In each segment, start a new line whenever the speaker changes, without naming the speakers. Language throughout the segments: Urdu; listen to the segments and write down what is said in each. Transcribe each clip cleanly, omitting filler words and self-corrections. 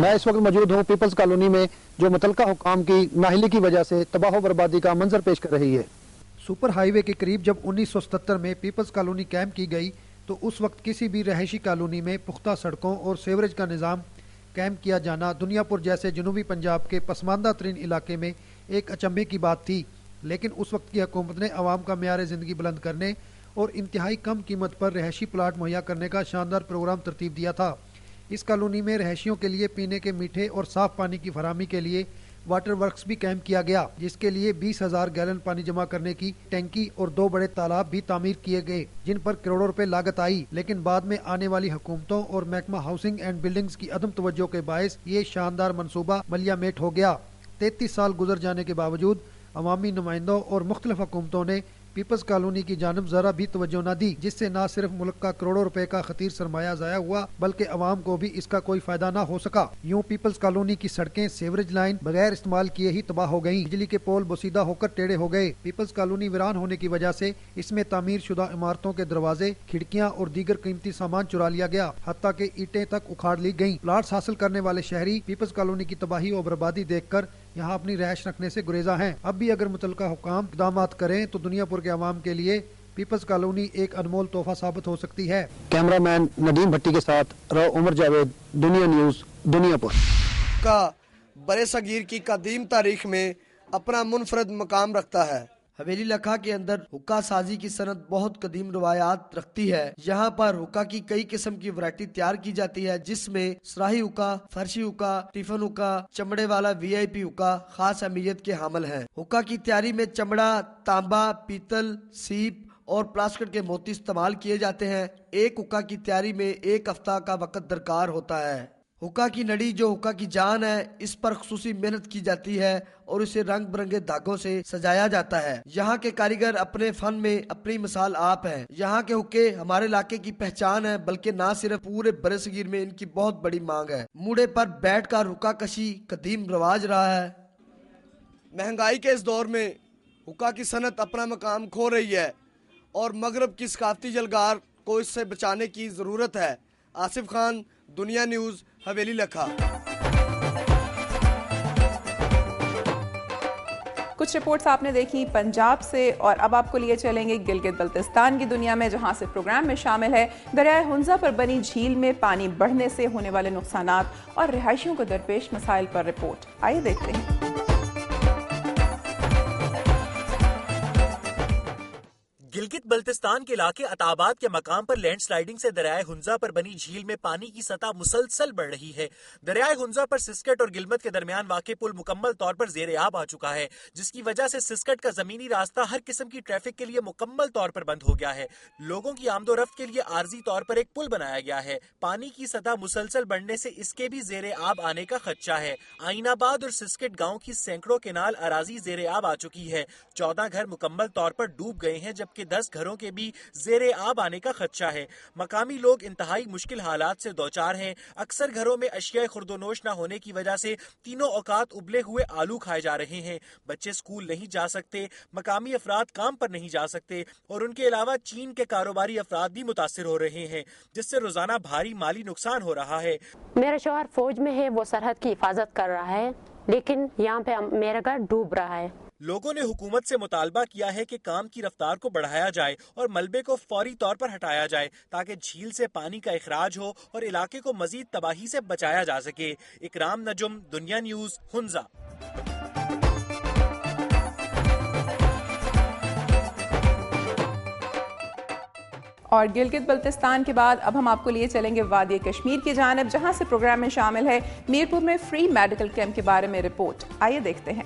میں اس وقت موجود ہوں پیپلز کالونی میں، جو متعلقہ حکام کی نااہلی کی وجہ سے تباہ و بربادی کا منظر پیش کر رہی ہے۔ سپر ہائی وے کے قریب جب 1977 میں پیپلز کالونی قائم کی گئی تو اس وقت کسی بھی رہائشی کالونی میں پختہ سڑکوں اور سیوریج کا نظام قائم کیا جانا دنیا پور جیسے جنوبی پنجاب کے پسماندہ ترین علاقے میں ایک اچنبھے کی بات تھی، لیکن اس وقت کی حکومت نے عوام کا معیار زندگی بلند کرنے اور انتہائی کم قیمت پر رہائشی پلاٹ مہیا کرنے کا شاندار پروگرام ترتیب دیا تھا۔ اس کالونی میں رہائشیوں کے لیے پینے کے میٹھے اور صاف پانی کی فراہمی کے لیے واٹر ورکس بھی قائم کیا گیا، جس کے لیے 20,000 گیلن پانی جمع کرنے کی ٹینکی اور 2 بڑے تالاب بھی تعمیر کیے گئے، جن پر کروڑوں روپے لاگت آئی، لیکن بعد میں آنے والی حکومتوں اور محکمہ ہاؤسنگ اینڈ بلڈنگز کی عدم توجہ کے باعث یہ شاندار منصوبہ ملیا میٹ ہو گیا۔ 33 سال گزر جانے کے باوجود عوامی نمائندوں اور مختلف حکومتوں نے پیپلز کالونی کی جانب ذرا بھی توجہ نہ دی، جس سے نہ صرف ملک کا کروڑوں روپے کا خطیر سرمایہ ضائع ہوا بلکہ عوام کو بھی اس کا کوئی فائدہ نہ ہو سکا۔ یوں پیپلز کالونی کی سڑکیں سیوریج لائن بغیر استعمال کیے ہی تباہ ہو گئیں، بجلی کے پول بوسیدہ ہو کر ٹیڑھے ہو گئے۔ پیپلز کالونی ویران ہونے کی وجہ سے اس میں تعمیر شدہ عمارتوں کے دروازے، کھڑکیاں اور دیگر قیمتی سامان چرا لیا گیا، حتیٰ کہ اینٹیں تک اکھاڑ لی گئیں۔ پلاٹس حاصل کرنے والے شہری پیپلز کالونی کی تباہی اور بربادی دیکھ کر یہاں اپنی رہائش رکھنے سے گریزاں ہیں۔ اب بھی اگر متعلقہ حکام اقدامات کریں تو دنیا پور کے عوام کے لیے پیپلز کالونی ایک انمول تحفہ ثابت ہو سکتی ہے۔ کیمرہ مین ندیم بھٹی کے ساتھ رو عمر جاوید، دنیا نیوز، دنیا پور۔
کا برے صغیر کی قدیم تاریخ میں اپنا منفرد مقام رکھتا ہے۔ حویلی لکھا کے اندر حکا سازی کی صنعت بہت قدیم روایات رکھتی ہے۔ یہاں پر حکا کی کئی قسم کی ورائٹی تیار کی جاتی ہے، جس میں سراہی حکا، فرشی حکا، ٹیفن حکا، چمڑے والا VIP حکا خاص اہمیت کے حامل ہیں۔ حکا کی تیاری میں چمڑا، تانبا، پیتل، سیپ اور پلاسٹک کے موتی استعمال کیے جاتے ہیں۔ ایک حکا کی تیاری میں 1 ہفتہ کا وقت درکار ہوتا ہے۔ حکا کی نڑی جو حکا کی جان ہے، اس پر خصوصی محنت کی جاتی ہے اور اسے رنگ برنگے دھاگوں سے سجایا جاتا ہے۔ یہاں کے کاریگر اپنے فن میں اپنی مثال آپ ہیں۔ یہاں کے حکے ہمارے علاقے کی پہچان ہے، بلکہ نہ صرف پورے برصغیر میں ان کی بہت بڑی مانگ ہے۔ موڑے پر بیٹھ کر حکا کشی قدیم رواج رہا ہے۔ مہنگائی کے اس دور میں حکا کی صنعت اپنا مقام کھو رہی ہے اور مغرب کی ثقافتی یلغار کو اس سے بچانے کی ضرورت ہے۔ آصف خان، دنیا نیوز، حویلی لکھا۔
کچھ رپورٹس آپ نے دیکھی پنجاب سے، اور اب آپ کو لیے چلیں گے گلگت بلتستان کی دنیا میں، جہاں سے پروگرام میں شامل ہے دریائے ہنزا پر بنی جھیل میں پانی بڑھنے سے ہونے والے نقصانات اور رہائشیوں کو درپیش مسائل پر رپورٹ۔ آئیے دیکھتے ہیں۔
گلگت بلتستان کے علاقے عطاباد کے مقام پر لینڈ سلائیڈنگ سے دریائے ہنزا پر بنی جھیل میں پانی کی سطح مسلسل بڑھ رہی ہے۔ دریائے ہنزا پر سسکٹ اور گلمت کے درمیان واقع پل مکمل طور پر زیر آب آ چکا ہے، جس کی وجہ سے سسکٹ کا زمینی راستہ ہر قسم کی ٹریفک کے لیے مکمل طور پر بند ہو گیا ہے۔ لوگوں کی آمد و رفت کے لیے عارضی طور پر ایک پل بنایا گیا ہے۔ پانی کی سطح مسلسل بڑھنے سے اس کے بھی زیر آب آنے کا خدشہ ہے۔ آئین آباد اور سسکٹ گاؤں کی سینکڑوں کنال اراضی زیر آب آ چکی ہے۔ 14 گھر مکمل طور پر ڈوب گئے ہیں، جبکہ 10 گھروں کے بھی زیر آب آنے کا خدشہ ہے۔ مقامی لوگ انتہائی مشکل حالات سے دوچار ہیں۔ اکثر گھروں میں اشیاء خورد و نوش نہ ہونے کی وجہ سے تینوں اوقات ابلے ہوئے آلو کھائے جا رہے ہیں۔ بچے سکول نہیں جا سکتے، مقامی افراد کام پر نہیں جا سکتے، اور ان کے علاوہ چین کے کاروباری افراد بھی متاثر ہو رہے ہیں، جس سے روزانہ بھاری مالی نقصان ہو رہا ہے۔
میرا شوہر فوج میں ہے، وہ سرحد کی حفاظت کر رہا ہے، لیکن یہاں پہ میرا گھر ڈوب رہا ہے۔
لوگوں نے حکومت سے مطالبہ کیا ہے کہ کام کی رفتار کو بڑھایا جائے اور ملبے کو فوری طور پر ہٹایا جائے تاکہ جھیل سے پانی کا اخراج ہو اور علاقے کو مزید تباہی سے بچایا جا سکے۔ اکرام نجم، دنیا نیوز، ہنزا۔
اور گلگت بلتستان کے بعد اب ہم آپ کو لیے چلیں گے وادی کشمیر کی جانب، جہاں سے پروگرام میں شامل ہے میرپور میں فری میڈیکل کیمپ کے بارے میں رپورٹ۔ آئیے دیکھتے ہیں۔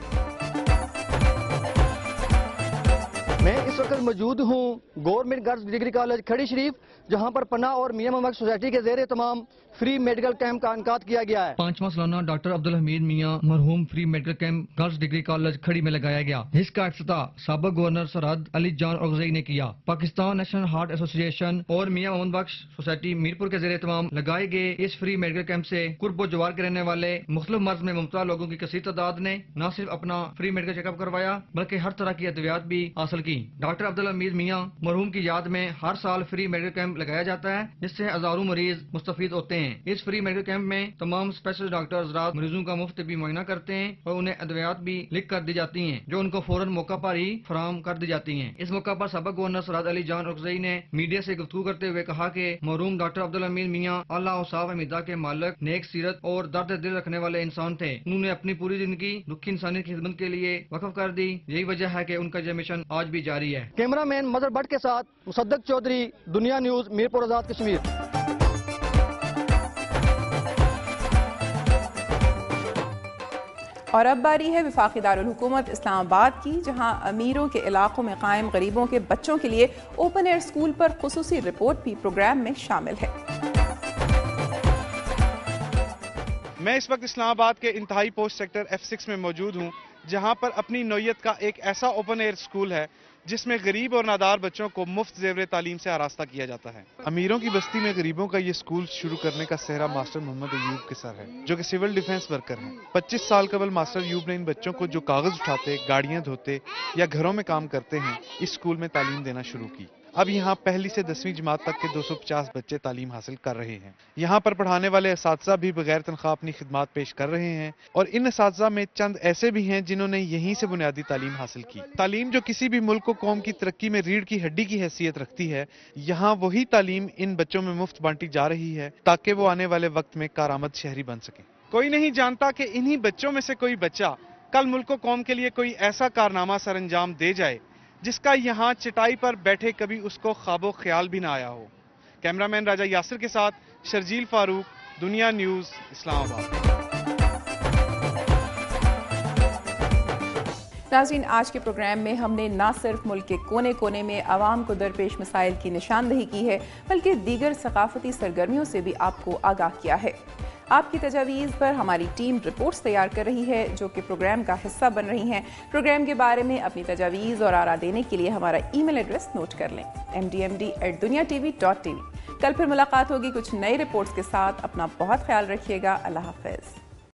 میں اس وقت موجود ہوں گورنمنٹ گرلز ڈگری کالج کھڑی شریف، جہاں پر پناہ اور میاں محمد سوسائٹی کے زیر تمام فری میڈیکل کیمپ کا انعقاد کیا گیا ہے۔
5واں سالانہ ڈاکٹر عبدالحمید میاں مرحوم free medical camp girls degree college کھڑی میں لگایا گیا، جس کا افتتاح سابق گورنر سرحد علی جان اورغزئی نے کیا۔ پاکستان نیشنل ہارٹ ایسوسی ایشن اور میاں محمد بخش سوسائٹی میرپور کے زیر تمام لگائے گئے اس فری میڈیکل کیمپ سے قرب و جوار کے رہنے والے مختلف مرض میں مبتلا لوگوں کی کثیر تعداد نے نہ صرف اپنا فری میڈیکل چیک اپ کروایا بلکہ ہر طرح کی ادویات بھی حاصل کی۔ ڈاکٹر عبدالحمید میاں مرحوم کی یاد میں ہر سال فری میڈیکل کیمپ لگایا جاتا ہے، جس سے ہزاروں مریض مستفید ہوتے ہیں۔ ہیں۔ اس فری میڈیکل کیمپ میں تمام اسپیشل ڈاکٹر حضرات مریضوں کا مفت طبی معائنہ کرتے ہیں اور انہیں ادویات بھی لکھ کر دی جاتی ہیں جو ان کو فوراً موقع پر ہی فراہم کر دی جاتی ہیں۔ اس موقع پر سابق گورنر سرحد علی جان اورکزئی نے میڈیا سے گفتگو کرتے ہوئے کہا کہ مرحوم ڈاکٹر عبدالحمید میاں اعلیٰ اوصاف حمیدہ کے مالک، نیک سیرت اور درد دل رکھنے والے انسان تھے۔ انہوں نے اپنی پوری زندگی دکھی انسانیت کی خدمت کے لیے وقف کر دی۔ یہی وجہ ہے کہ ان کا یہ مشن آج بھی جاری ہے۔
کیمرہ مین مظہر بٹ کے ساتھ مصدق چودھری، دنیا نیوز، میرپور آزاد کشمیر۔
اور اب باری ہے وفاقی دارالحکومت اسلام آباد کی، جہاں امیروں کے علاقوں میں قائم غریبوں کے بچوں کے لیے اوپن ایئر اسکول پر خصوصی رپورٹ بھی پروگرام میں شامل ہے۔
میں اس وقت اسلام آباد کے انتہائی پوسٹ سیکٹر F6 میں موجود ہوں، جہاں پر اپنی نوعیت کا ایک ایسا اوپن ایئر اسکول ہے جس میں غریب اور نادار بچوں کو مفت زیور تعلیم سے آراستہ کیا جاتا ہے۔ امیروں کی بستی میں غریبوں کا یہ اسکول شروع کرنے کا سہرا ماسٹر محمد ایوب کے سر ہے، جو کہ سول ڈیفنس ورکر ہیں۔ 25 سال قبل ماسٹر ایوب نے ان بچوں کو جو کاغذ اٹھاتے، گاڑیاں دھوتے یا گھروں میں کام کرتے ہیں، اس اسکول میں تعلیم دینا شروع کی۔ اب یہاں پہلی سے 10ویں جماعت تک کے 250 بچے تعلیم حاصل کر رہے ہیں۔ یہاں پر پڑھانے والے اساتذہ بھی بغیر تنخواہ اپنی خدمات پیش کر رہے ہیں، اور ان اساتذہ میں چند ایسے بھی ہیں جنہوں نے یہیں سے بنیادی تعلیم حاصل کی۔ تعلیم جو کسی بھی ملک کو قوم کی ترقی میں ریڑھ کی ہڈی کی حیثیت رکھتی ہے، یہاں وہی تعلیم ان بچوں میں مفت بانٹی جا رہی ہے تاکہ وہ آنے والے وقت میں کارآمد شہری بن سکیں۔ کوئی نہیں جانتا کہ انہی بچوں میں سے کوئی بچہ کل ملک و قوم کے لیے کوئی ایسا کارنامہ سر انجام دے جائے جس کا یہاں چٹائی پر بیٹھے کبھی اس کو خواب و خیال بھی نہ آیا ہو۔ کیمرہ مین راجہ یاسر کے ساتھ شرجیل فاروق، دنیا نیوز، اسلام آباد۔
ناظرین، آج کے پروگرام میں ہم نے نہ صرف ملک کے کونے کونے میں عوام کو درپیش مسائل کی نشاندہی کی ہے، بلکہ دیگر ثقافتی سرگرمیوں سے بھی آپ کو آگاہ کیا ہے۔ آپ کی تجاویز پر ہماری ٹیم رپورٹس تیار کر رہی ہے جو کہ پروگرام کا حصہ بن رہی ہیں۔ پروگرام کے بارے میں اپنی تجاویز اور آراء دینے کے لیے ہمارا ای میل ایڈریس نوٹ کر لیں، mdmd@duniatv.tv۔ کل پھر ملاقات ہوگی کچھ نئی رپورٹس کے ساتھ۔ اپنا بہت خیال رکھیے گا۔ اللہ حافظ۔